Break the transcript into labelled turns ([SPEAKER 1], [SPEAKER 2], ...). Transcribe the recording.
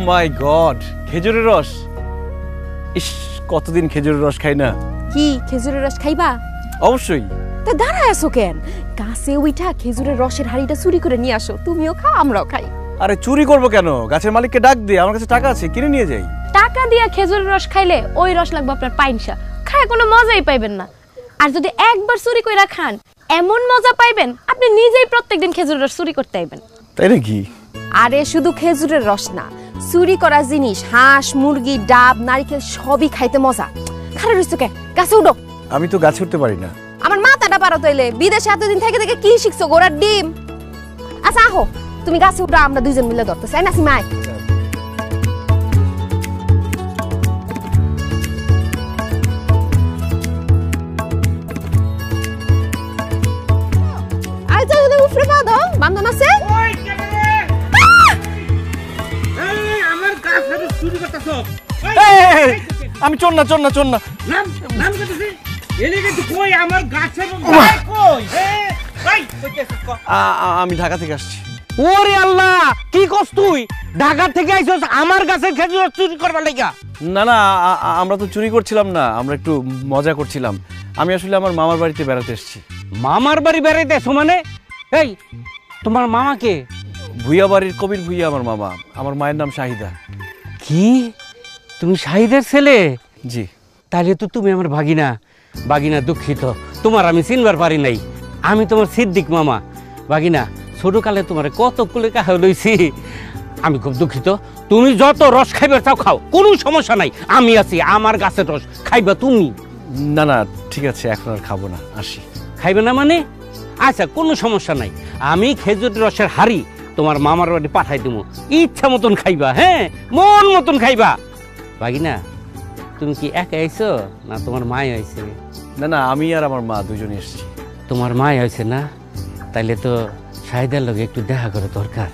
[SPEAKER 1] মাই god, খেজুরের রস! ইস, কতদিন খেজুরের রস খাই না।
[SPEAKER 2] কি খেজুরের রস খাইবা?
[SPEAKER 1] অবশ্যই।
[SPEAKER 2] তা দাঁড়ায় আছো কেন? গাছে উঠা খেজুরের রসের হাড়িটা চুরি করে নিয়ে আসো, তুমিও খাও আমরাও খাই।
[SPEAKER 1] আরে চুরি করবো কেন? গাছের মালিককে ডাক দিয়ে, আমার কাছে টাকা আছে, কিনে নিয়ে যাই।
[SPEAKER 2] টাকা দিয়ে খেজুরের রস খাইলে ওই রস লাগবে আপনার পাইনসা, খায় কোনো মজাই পাইবেন না। আর যদি একবার চুরি কইরা খান এমন মজা পাইবেন আপনি নিজেই প্রত্যেকদিন খেজুরের রস চুরি করতে আইবেন।
[SPEAKER 1] তাই নাকি?
[SPEAKER 2] আরে শুধু খেজুরের রস না, চুরি করা জিনিস হাঁস, মুরগি, ডাব, নারকেল সবই খাইতে মজা। খারাপ রইছো কে? গাছে উঠো।
[SPEAKER 1] আমি তো গাছে উঠতে পারি না।
[SPEAKER 2] আমার মাথাটা পারো তাইলে, বিদেশে এতদিন থেকে থেকে কি শিখছো? গোড়ার ডিম। আচ্ছা আহো, তুমি গাছে উঠো, আমরা দুইজন মিলে ধরতে চাই না সিমাই। আচ্ছা তুমি উফরে বাঁধো, বান্ধন আছে?
[SPEAKER 1] আমি চোর না, চোর না, চোর না। আমি ঢাকা থেকে আসছি।
[SPEAKER 3] ওরে আল্লাহ, কি করছ তুই? ঢাকা থেকে আইছস আমার গাছের খেজুর চুরি করবার লাগা?
[SPEAKER 1] না না, আমরা তো চুরি করছিলাম না, আমরা একটু মজা করছিলাম। আমি আসলে আমার মামার বাড়িতে বেড়াতে এসেছি।
[SPEAKER 3] মামার বাড়ি বেড়াইতে এসো মানে? এই তোমার মামা কে?
[SPEAKER 1] ভুইয়া বাড়ির কবির ভুইয়া আমার মামা। আমার মায়ের নাম শাহিদা।
[SPEAKER 3] কি তুমি শাহিদের ছেলে?
[SPEAKER 1] জি।
[SPEAKER 3] তাহলে তো তুমি আমার ভাগিনা। ভাগিনা দুঃখিত, তোমার আমি চিনবার পারি নাই। আমি তোমার সিদ্দিক মামা। ভাগিনা, ছোটকালে তোমার কত কুলে কাহ লইছি, আমি খুব দুঃখিত। তুমি যত রস খাইবে চাও খাও, কোনো সমস্যা নাই, আমি আছি। আমার গাছের রস খাইবা তুমি?
[SPEAKER 1] না না ঠিক আছে, এখন আর খাবো না, আসি।
[SPEAKER 3] খাইবে না মানে? আচ্ছা কোনো সমস্যা নাই, আমি খেজুর রসের হাড়ি তোমার মামার বাড়ি পাঠাই দেবো, ইচ্ছা মতন খাইবা। হ্যাঁ, মন মতন খাইবা। ভাগিনা, তুমি কি একা আইছো না তোমার মায় আইছে?
[SPEAKER 1] না না, আমি আর আমার মা দুজনে এসেছি।
[SPEAKER 3] তোমার মায় আইছে না? তাইলে তো শাহিদার লগে একটু দেখা করে দরকার।